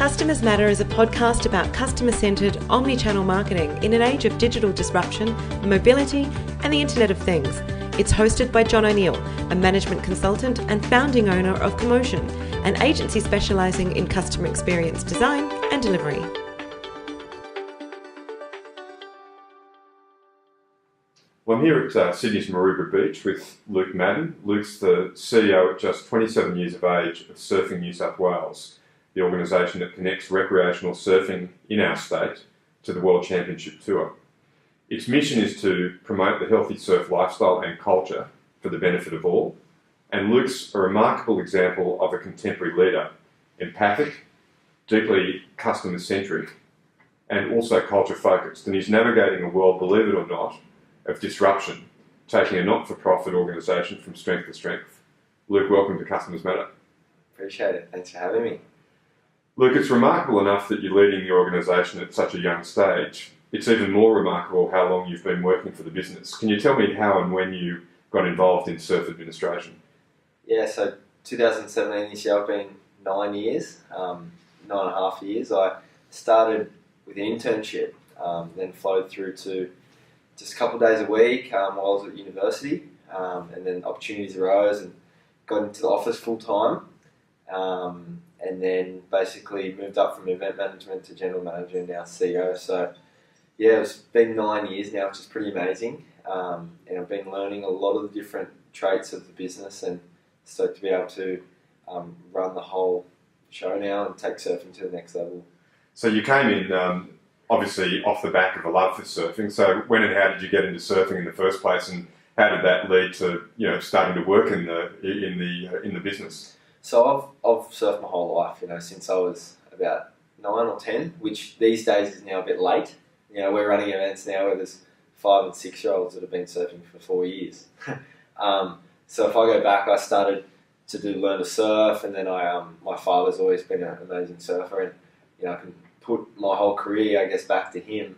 Customers Matter is a podcast about customer-centred, omni-channel marketing in an age of digital disruption, mobility, and the Internet of Things. It's hosted by John O'Neill, a management consultant and founding owner of Commotion, an agency specialising in customer experience design and delivery. Well, I'm here at Sydney's Maroubra Beach with Luke Madden. Luke's the CEO at just 27 years of age of Surfing New South Wales, the organisation that connects recreational surfing in our state to the World Championship Tour. Its mission is to promote the healthy surf lifestyle and culture for the benefit of all, and Luke's a remarkable example of a contemporary leader, empathic, deeply customer-centric, and also culture-focused, and he's navigating a world, believe it or not, of disruption, taking a not-for-profit organisation from strength to strength. Luke, welcome to Customers Matter. Appreciate it. Thanks for having me. Luke, it's remarkable enough that you're leading the organisation at such a young stage. It's even more remarkable how long you've been working for the business. Can you tell me how and when you got involved in surf administration? Yeah, so 2017 this year I've been 9 years, 9.5 years. I started with an internship, then flowed through to just a couple of days a week while I was at university, and then opportunities arose and got into the office full time. And then basically moved up from event management to general manager and now CEO. So yeah, it's been 9 years now, which is pretty amazing. And I've been learning a lot of the different traits of the business, and so to be able to run the whole show now and take surfing to the next level. So you came in obviously off the back of a love for surfing. So when and how did you get into surfing in the first place, and how did that lead to starting to work in the business? So I've surfed my whole life, since I was about 9 or 10, which these days is now a bit late. We're running events now where there's 5 and 6 year olds that have been surfing for 4 years. So if I go back, I started to learn to surf, and then my father's always been an amazing surfer, and I can put my whole career, I guess, back to him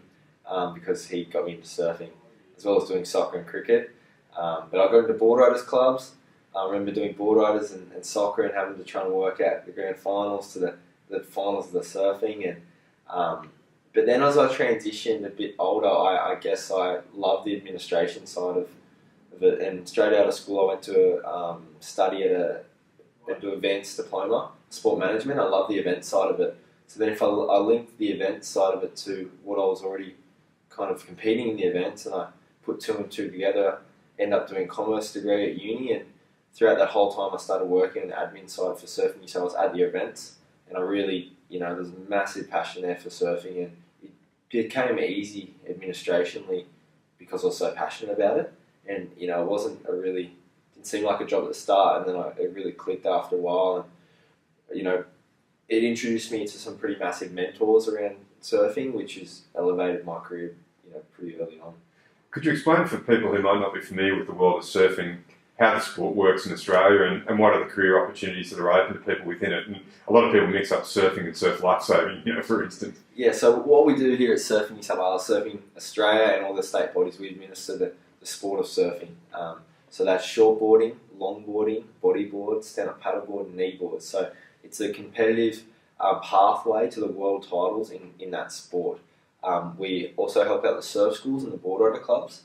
because he got me into surfing as well as doing soccer and cricket. But I got into board riders clubs. I remember doing board riders and soccer and having to try and work out the grand finals to the finals of the surfing. And but then as I transitioned a bit older, I guess I loved the administration side of it. And straight out of school, I went to study at do events diploma, sport management. I love the event side of it. So then if I linked the event side of it to what I was already kind of competing in the events, and I put 2 and 2 together, ended up doing a commerce degree at uni, and throughout that whole time I started working on the admin side for surfing, so I was at the events, and I really, there's a massive passion there for surfing, and it became easy administrationally because I was so passionate about it, and it didn't seem like a job at the start, and then it really clicked after a while, and it introduced me to some pretty massive mentors around surfing, which has elevated my career, pretty early on. Could you explain for people who might not be familiar with the world of surfing how the sport works in Australia, and what are the career opportunities that are open to people within it? And a lot of people mix up surfing and surf lifesaving, for instance. Yeah, so what we do here at Surfing New South Wales, Surfing Australia and all the state bodies, we administer the sport of surfing. So that's shortboarding, longboarding, bodyboard, stand-up paddleboard, and kneeboard. So it's a competitive pathway to the world titles in that sport. We also help out the surf schools and the board rider clubs,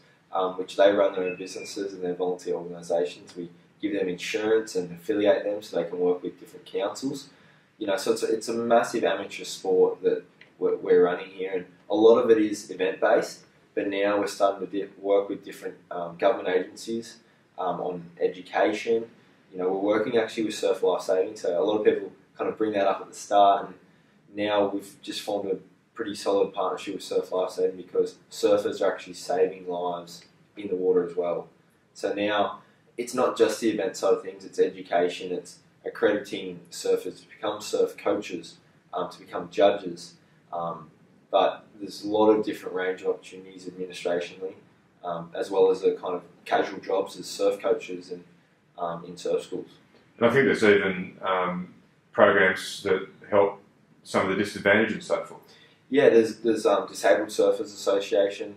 which they run their own businesses and their volunteer organisations. We give them insurance and affiliate them so they can work with different councils. So it's a massive amateur sport that we're running here, and a lot of it is event-based, but now we're starting to work with different government agencies on education. We're working actually with Surf Lifesaving, so a lot of people kind of bring that up at the start, and now we've just formed a pretty solid partnership with Surf Lifesaving because surfers are actually saving lives in the water as well. So now it's not just the event side of things, it's education, it's accrediting surfers to become surf coaches, to become judges, but there's a lot of different range of opportunities administrationally, as well as the kind of casual jobs as surf coaches and in surf schools. And I think there's even programs that help some of the disadvantaged and so forth. Yeah, there's Disabled Surfers Association.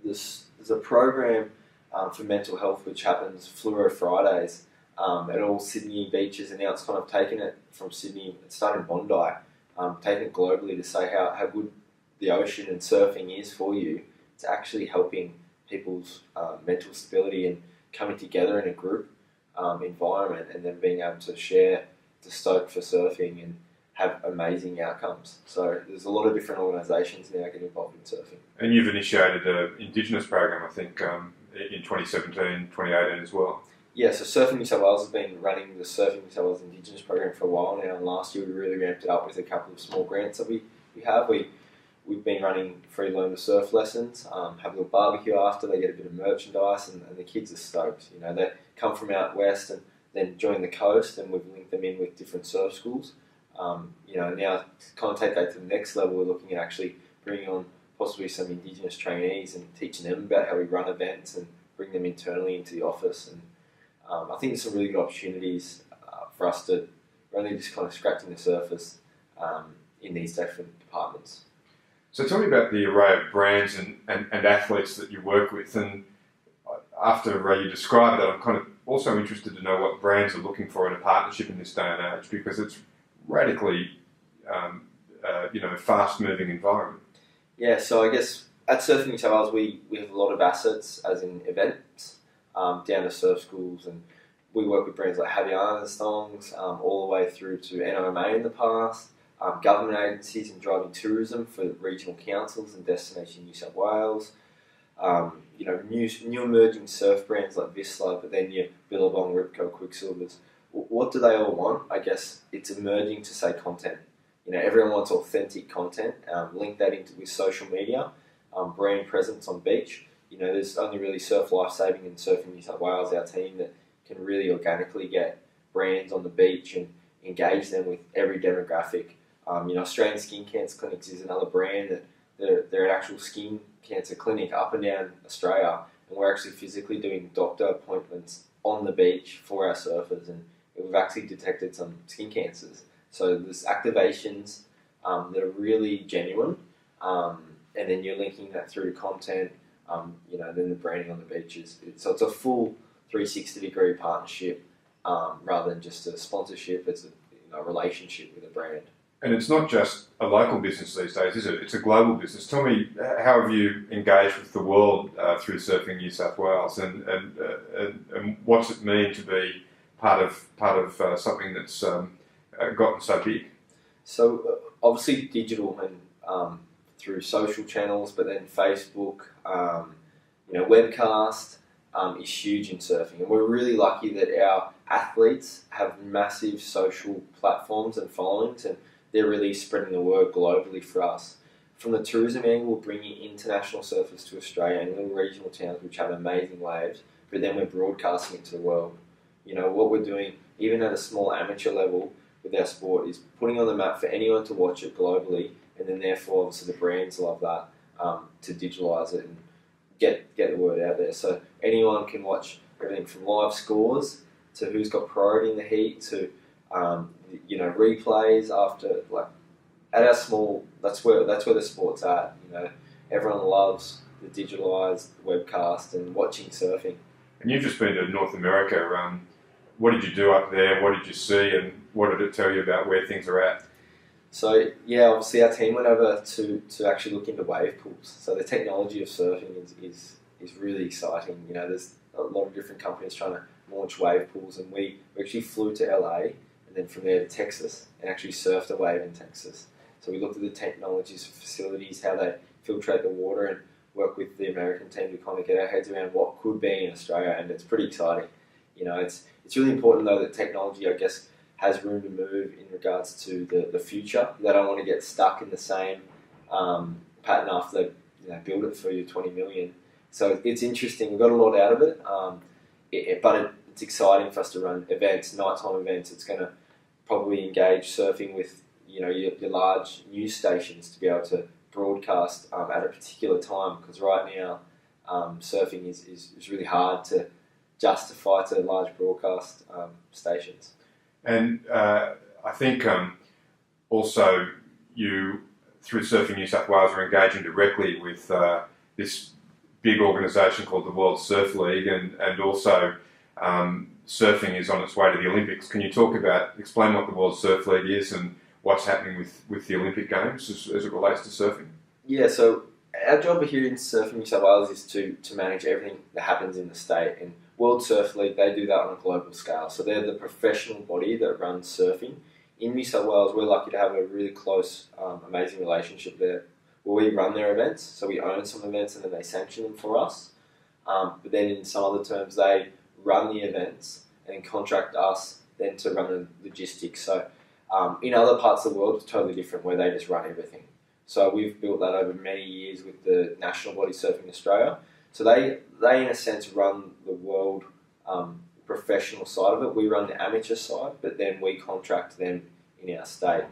There's a program for mental health which happens Fluoro Fridays, at all Sydney beaches, and now it's kind of taken it from Sydney, it started in Bondi, taken it globally to say how good the ocean and surfing is for you. It's actually helping people's mental stability and coming together in a group environment, and then being able to share the stoke for surfing and have amazing outcomes. So there's a lot of different organisations now getting involved in surfing. And you've initiated an Indigenous program, I think, in 2017, 2018 as well. Yeah, so Surfing New South Wales has been running the Surfing New South Wales Indigenous program for a while now, and last year we really ramped it up with a couple of small grants that we have. We've been running free learn to surf lessons, have a little barbecue after, they get a bit of merchandise, and the kids are stoked. You know, they come from out west and then join the coast, and we've linked them in with different surf schools. You know, now to kind of take that to the next level, we're looking at actually bringing on possibly some Indigenous trainees and teaching them about how we run events and bring them internally into the office. And I think there's some really good opportunities for us to, we're only just kind of scratching the surface in these different departments. So tell me about the array of brands and athletes that you work with. And after you describe that, I'm kind of also interested to know what brands are looking for in a partnership in this day and age, because it's radically, fast-moving environment. Yeah, so I guess at Surfing New South Wales, we have a lot of assets, as in events, down to surf schools, and we work with brands like Havaianas Thongs, all the way through to NOMA in the past, government agencies and driving tourism for regional councils and Destination New South Wales, new emerging surf brands like Vissla, but then your Billabong, Ripco, Quicksilvers. What do they all want? I guess it's emerging to say content. You know, everyone wants authentic content. Link that into with social media, brand presence on beach. You know, there's only really Surf Lifesaving and Surfing New South Wales, our team, that can really organically get brands on the beach and engage them with every demographic. Australian Skin Cancer Clinics is another brand that they're an actual skin cancer clinic up and down Australia, and we're actually physically doing doctor appointments on the beach for our surfers, and we've actually detected some skin cancers. So there's activations that are really genuine, and then you're linking that through to content, then the branding on the beaches. So it's a full 360-degree partnership rather than just a sponsorship. It's a relationship with a brand. And it's not just a local business these days, is it? It's a global business. Tell me, how have you engaged with the world through Surfing New South Wales, and what's it mean to be part of something that's gotten so big? So obviously digital and through social channels, but then Facebook, webcast is huge in surfing, and we're really lucky that our athletes have massive social platforms and followings, and they're really spreading the word globally for us. From the tourism angle, we're bringing international surfers to Australia and little regional towns which have amazing waves, but then we're broadcasting it to the world. You know, what we're doing, even at a small amateur level with our sport, is putting on the map for anyone to watch it globally, and then therefore obviously the brands love that to digitalise it and get the word out there. So anyone can watch everything from live scores to who's got priority in the heat to replays after, like, at our small, that's where the sport's at. You know, everyone loves the digitalised webcast and watching surfing. And you've just been to North America. What did you do up there? What did you see, and what did it tell you about where things are at? So yeah, obviously our team went over to actually look into wave pools. So the technology of surfing is really exciting. You know, there's a lot of different companies trying to launch wave pools, and we actually flew to LA and then from there to Texas and actually surfed a wave in Texas. So we looked at the technologies, facilities, how they filtrate the water, and work with the American team to kind of get our heads around what could be in Australia, and it's pretty exciting. You know, it's really important though that technology, I guess, has room to move in regards to the future. They don't want to get stuck in the same pattern after they build it for you 20 million. So it's interesting. We've got a lot out of it, but it's exciting for us to run events, nighttime events. It's going to probably engage surfing with your large news stations to be able to broadcast at a particular time, because right now surfing is really hard to justify to large broadcast stations. And I think also you, through Surfing New South Wales, are engaging directly with this big organisation called the World Surf League, and also surfing is on its way to the Olympics. Can you explain what the World Surf League is and what's happening with the Olympic Games as it relates to surfing? Yeah, so our job here in Surfing New South Wales is to manage everything that happens in the state. And World Surf League, they do that on a global scale. So they're the professional body that runs surfing. In New South Wales, we're lucky to have a really close, amazing relationship there where we run their events. So we own some events and then they sanction them for us. But then in some other terms, they run the events and contract us then to run the logistics. So in other parts of the world, it's totally different where they just run everything. So we've built that over many years with the national body Surfing Australia. So they in a sense run the world professional side of it. We run the amateur side, but then we contract them in our state.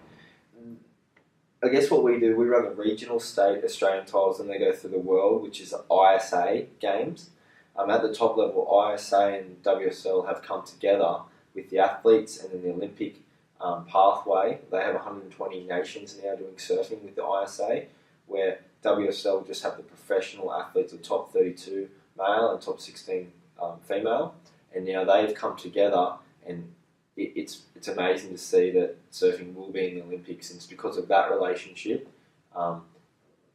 I guess what we do, we run the regional state Australian titles and they go through the world, which is the ISA games. At the top level, ISA and WSL have come together with the athletes and then the Olympic pathway. They have 120 nations now doing surfing with the ISA, where WSL just have the professional athletes, the top 32 male and top 16 female, and now they've come together, and it's amazing to see that surfing will be in the Olympics, and it's because of that relationship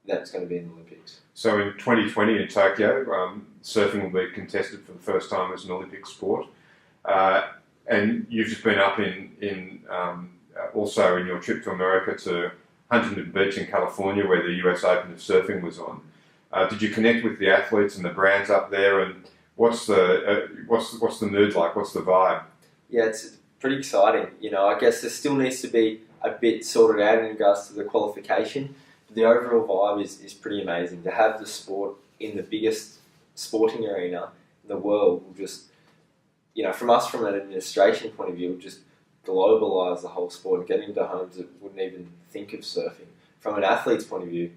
that's going to be in the Olympics. So in 2020 in Tokyo, surfing will be contested for the first time as an Olympic sport. And you've just been up in also in your trip to America to Huntington Beach in California, where the US Open of Surfing was on. Did you connect with the athletes and the brands up there? And what's the mood like? What's the vibe? Yeah, it's pretty exciting. I guess there still needs to be a bit sorted out in regards to the qualification. But the overall vibe is pretty amazing. To have the sport in the biggest sporting arena in the world will just, from an administration point of view, will just globalise the whole sport and get into homes that wouldn't even think of surfing. From an athlete's point of view,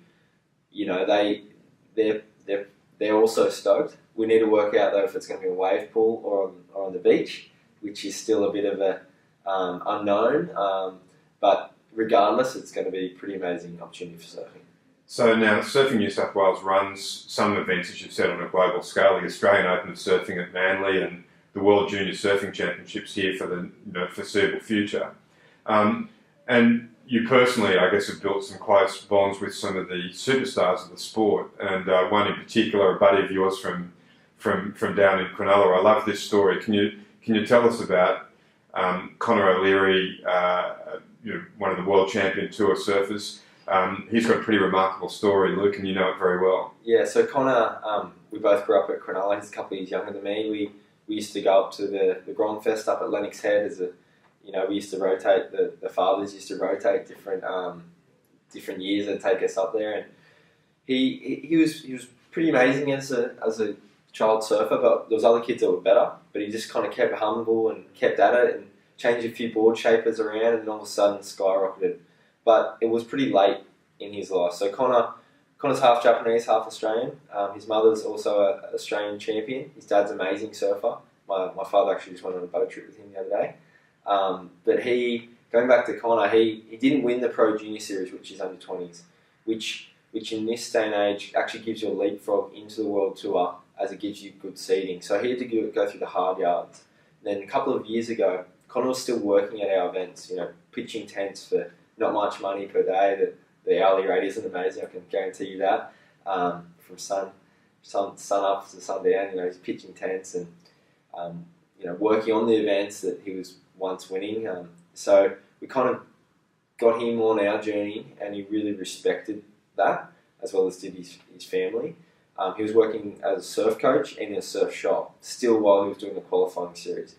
they're also stoked. We need to work out though if it's going to be a wave pool or on the beach, which is still a bit of a unknown. But regardless, it's going to be a pretty amazing opportunity for surfing. So now, Surfing New South Wales runs some events, as you've said, on a global scale. The Australian Open of Surfing at Manly and the World Junior Surfing Championships here for the foreseeable future. And you personally, I guess, have built some close bonds with some of the superstars of the sport, and one in particular, a buddy of yours from down in Cronulla. I love this story. Can you tell us about Connor OLeary, one of the world champion tour surfers? He's got a pretty remarkable story, Luke, and you know it very well. Yeah, so Connor, we both grew up at Cronulla. He's a couple of years younger than me. We used to go up to the Grand Fest up at Lennox Head we used to rotate, the fathers used to rotate different years and take us up there, and he was pretty amazing as a child surfer, but there was other kids that were better, but he just kind of kept humble and kept at it and changed a few board shapers around, and all of a sudden skyrocketed. But it was pretty late in his life. So Connor's half Japanese, half Australian. His mother's also an Australian champion. His dad's an amazing surfer. My father actually just went on a boat trip with him the other day. But going back to Connor, he didn't win the Pro Junior Series, which is under 20s, which in this day and age actually gives you a leapfrog into the World Tour, as it gives you good seeding. So he had to go through the hard yards. And then a couple of years ago, Connor was still working at our events, pitching tents for not much money per day. The hourly rate isn't amazing, I can guarantee you that. From sun up to sun down, he's pitching tents and working on the events that he was once winning. So we kind of got him on our journey, and he really respected that, as well as did his family. He was working as a surf coach in a surf shop, still while he was doing the qualifying series.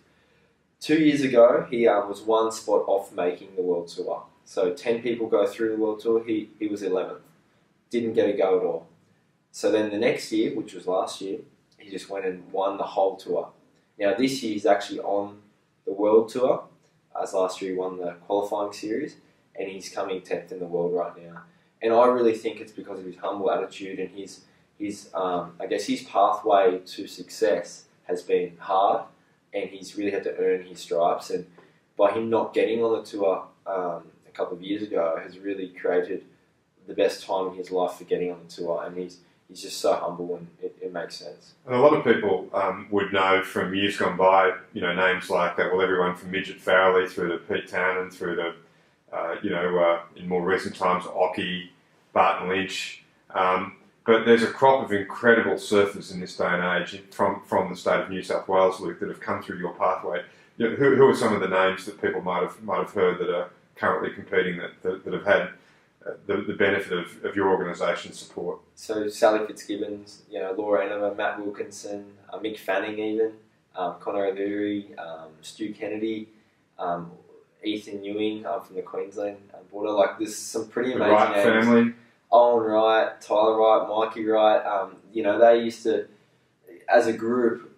2 years ago, he was one spot off making the World Tour. So 10 people go through the World Tour, he was 11th. Didn't get a go at all. So then the next year, which was last year, he just went and won the whole tour. Now this year he's actually on the World Tour, as last year he won the qualifying series, and he's coming 10th in the world right now. And I really think it's because of his humble attitude and his pathway to success has been hard, and he's really had to earn his stripes. And by him not getting on the tour a couple of years ago has really created the best time in his life for getting on the tour. And he's he's just so humble, and it makes sense. And a lot of people would know from years gone by, names like, everyone from Midget Farrelly through to Pete Townend through to, in more recent times, Ockie, Barton Lynch. But there's a crop of incredible surfers in this day and age from the state of New South Wales, Luke, that have come through your pathway. Who are some of the names that people might have heard that are currently competing that have had the benefit of your organisation's support? So Sally Fitzgibbons, Laura Enema, Matt Wilkinson, Mick Fanning even, Connor OLeary, Stu Kennedy, Ethan Ewing from the Queensland border. Like, there's some pretty amazing Wright names. family. Owen Wright, Tyler Wright, Mikey Wright. They used to, as a group,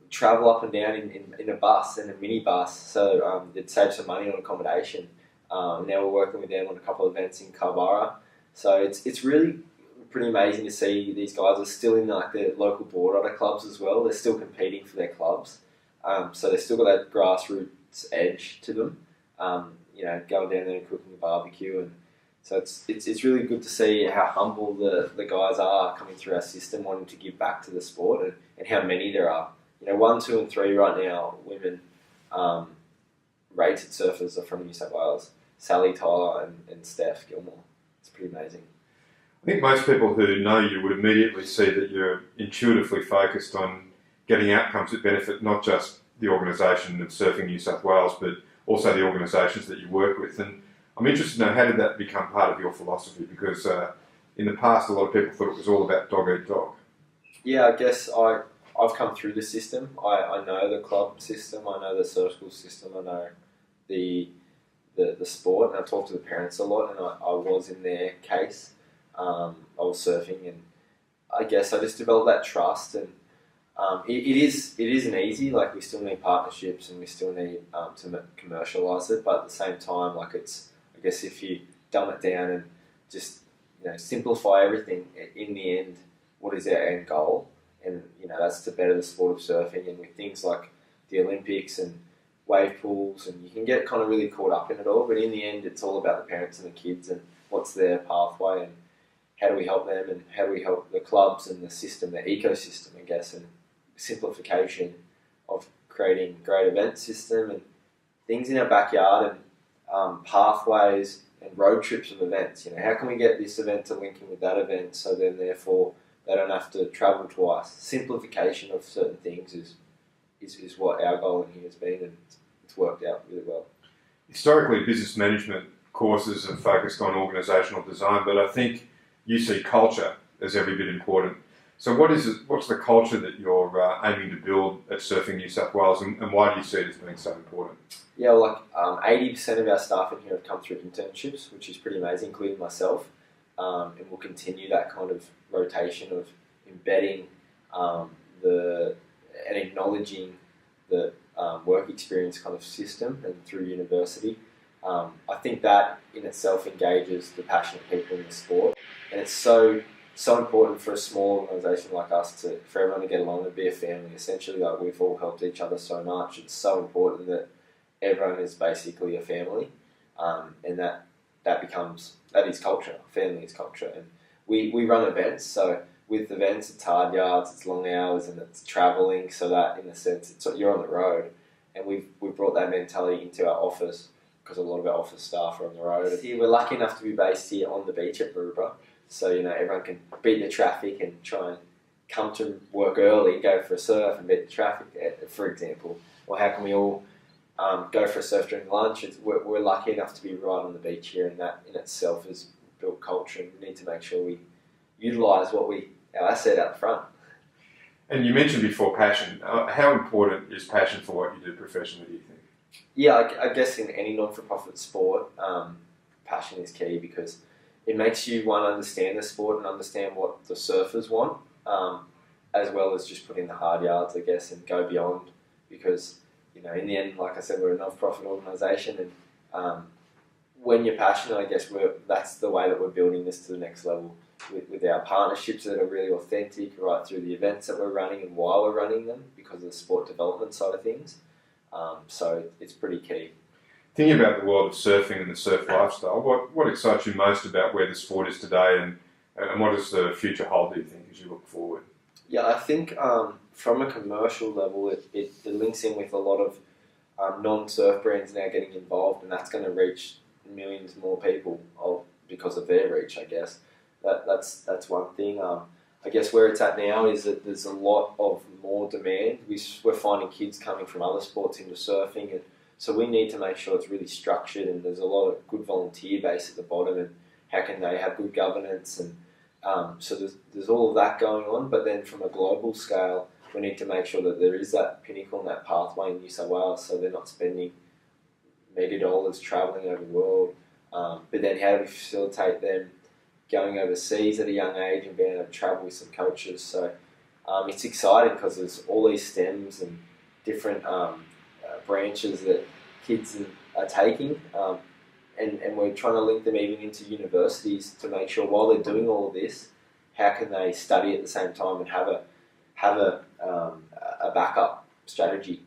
travel up and down in a bus, in a minibus, so they'd save some money on accommodation. Now we're working with them on a couple of events in Carvara. So it's really pretty amazing to see these guys are still in like their local board rider clubs as well. They're still competing for their clubs. So they've still got that grassroots edge to them. Going down there and cooking a barbecue, and so it's really good to see how humble the guys are coming through our system, wanting to give back to the sport, and how many there are. 1, 2 and 3 right now, women rated surfers are from New South Wales. Sally, Tyler and Steph Gilmore. It's pretty amazing. I think most people who know you would immediately see that you're intuitively focused on getting outcomes that benefit not just the organisation of Surfing New South Wales, but also the organisations that you work with. And I'm interested to know, how did that become part of your philosophy? Because in the past, a lot of people thought it was all about dog eat dog. Yeah, I guess I've come through the system. I know the club system. I know the surf school system. I know the sport, and I talk to the parents a lot, and I was in their case. I was surfing, and I guess I just developed that trust, and it isn't easy. Like, we still need partnerships, and we still need to commercialise it, but at the same time, like, it's, I guess, if you dumb it down and just simplify everything, in the end, what is our end goal? And that's to better the sport of surfing, and with things like the Olympics and wave pools, and you can get kind of really caught up in it all, but in the end it's all about the parents and the kids and what's their pathway, and how do we help them, and how do we help the clubs and the system, the ecosystem, I guess, and simplification of creating great event system and things in our backyard, and pathways and road trips of events. How can we get this event to link in with that event, so then therefore they don't have to travel twice. Simplification of certain things is what our goal in here has been, and it's worked out really well. Historically, business management courses have focused on organisational design, but I think you see culture as every bit important. So what's the culture that you're aiming to build at Surfing New South Wales, and why do you see it as being so important? Yeah, 80% of our staff in here have come through internships, which is pretty amazing, including myself, and we'll continue that kind of rotation of embedding and acknowledging the work experience kind of system and through university. I think that in itself engages the passionate people in the sport, and it's so important for a small organisation like us for everyone to get along and be a family. Essentially, like, we've all helped each other so much. It's so important that everyone is basically a family, and that is culture. Family is culture, and we run events. So with events, it's hard yards, it's long hours, and it's travelling. So that, in a sense, you're on the road, and we've brought that mentality into our office, because a lot of our office staff are on the road. Here, we're lucky enough to be based here on the beach at Maroubra, so everyone can beat the traffic and try and come to work early, go for a surf and beat the traffic, for example. Or how can we all go for a surf during lunch? We're lucky enough to be right on the beach here, and that in itself has built culture, and we need to make sure we utilise our asset out front. And you mentioned before passion. How important is passion for what you do professionally, do you think? Yeah, I guess in any not-for-profit sport, passion is key, because it makes you, one, understand the sport and understand what the surfers want, as well as just put in the hard yards, I guess, and go beyond. Because, in the end, like I said, we're a non-profit organisation, and when you're passionate, I guess that's the way that we're building this to the next level, with our partnerships that are really authentic, right through the events that we're running and why we're running them, because of the sport development side of things. So it's pretty key. Thinking about the world of surfing and the surf lifestyle, what excites you most about where the sport is today, and And what does the future hold, do you think, as you look forward? Yeah, I think from a commercial level, it links in with a lot of non-surf brands now getting involved, and that's going to reach millions more people because of their reach, I guess. That's one thing. I guess where it's at now is that there's a lot of more demand. We're finding kids coming from other sports into surfing, and so we need to make sure it's really structured, and there's a lot of good volunteer base at the bottom, and how can they have good governance, and so there's all of that going on. But then from a global scale, we need to make sure that there is that pinnacle and that pathway in New South Wales, so they're not spending mega dollars travelling over the world. But then how do we facilitate them going overseas at a young age and being able to travel with some coaches? So it's exciting because there's all these stems and different branches that kids are taking, and we're trying to link them even into universities to make sure while they're doing all of this, how can they study at the same time and have a backup strategy.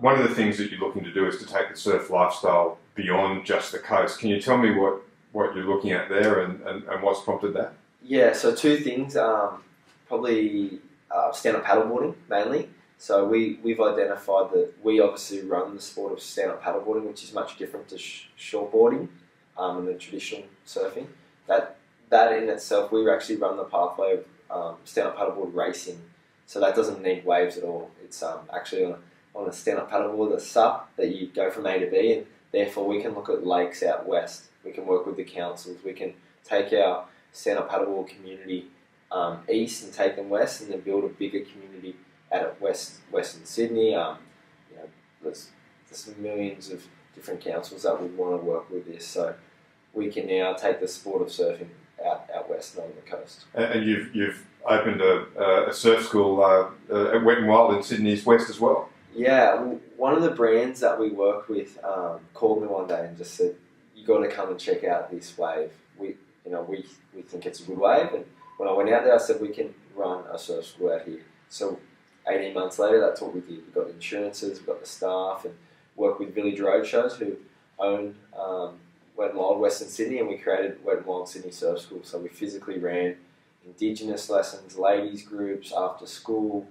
One of the things that you're looking to do is to take the surf lifestyle beyond just the coast. Can you tell me what you're looking at there and what's prompted that? Yeah, so two things. Probably stand-up paddleboarding mainly. So we've identified that we obviously run the sport of stand-up paddleboarding, which is much different to shortboarding and the traditional surfing. That in itself, we actually run the pathway of stand-up paddleboard racing. So that doesn't need waves at all. It's actually on a stand-up paddleboard, a SUP, that you go from A to B, and therefore we can look at lakes out west. We can work with the councils. We can take our stand-up paddleboard community east and take them west, and then build a bigger community out at Western Sydney. There's millions of different councils that would want to work with this. So we can now take the sport of surfing out west and on the coast. And you've opened a surf school at Wet and Wild in Sydney's west as well. Yeah, one of the brands that we work with called me one day and just said, "You got to come and check out this wave. We think it's a good wave." And when I went out there, I said, "We can run a surf school out here." So 18 months later, that's what we did. We got the insurances, we got the staff, and worked with Village Roadshows, who own Wet and Wild Western Sydney, and we created Wet and Wild Sydney Surf School. So we physically ran Indigenous lessons, ladies groups, after school,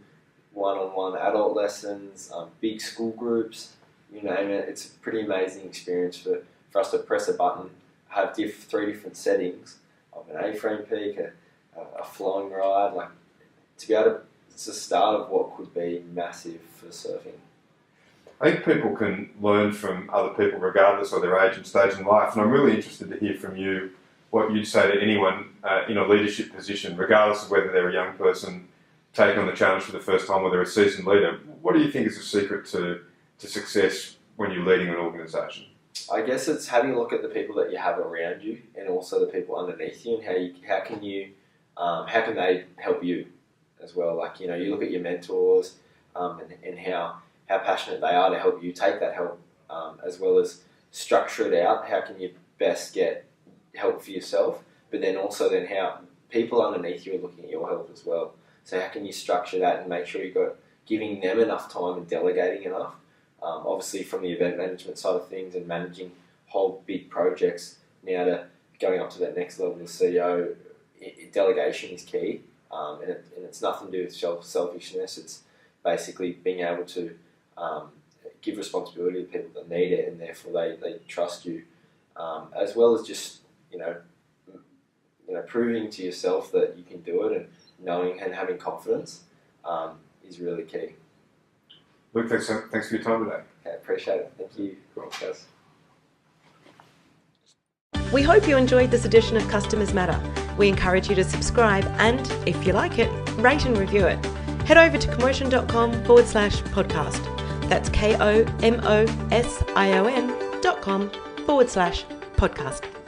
one-on-one adult lessons, big school groups, you name it. It's a pretty amazing experience for us to press a button, have 3 different settings of an A-frame peak, a flowing ride, like to be able to. It's the start of what could be massive for surfing. I think people can learn from other people regardless of their age and stage in life, and I'm really interested to hear from you what you'd say to anyone in a leadership position, regardless of whether they're a young person taking on the challenge for the first time or they're a seasoned leader. What do you think is the secret to success when you're leading an organisation? I guess it's having a look at the people that you have around you and also the people underneath you, and how can they help you as well. Like, you look at your mentors and how passionate they are to help you take that help, as well as structure it out. How can you best get help for yourself, but then also how people underneath you are looking at your help as well. So how can you structure that and make sure you've got giving them enough time and delegating enough? Obviously from the event management side of things and managing whole big projects now to going up to that next level as CEO, delegation is key. And it's nothing to do with selfishness. It's basically being able to give responsibility to people that need it, and therefore they trust you, as well as just proving to yourself that you can do it, and knowing and having confidence is really key. Luke, thanks for your time today. Okay, appreciate it. Thank you, guys. We hope you enjoyed this edition of Customers Matter. We encourage you to subscribe and, if you like it, rate and review it. Head over to commotion.com/podcast. That's KOMOSION.com/podcast.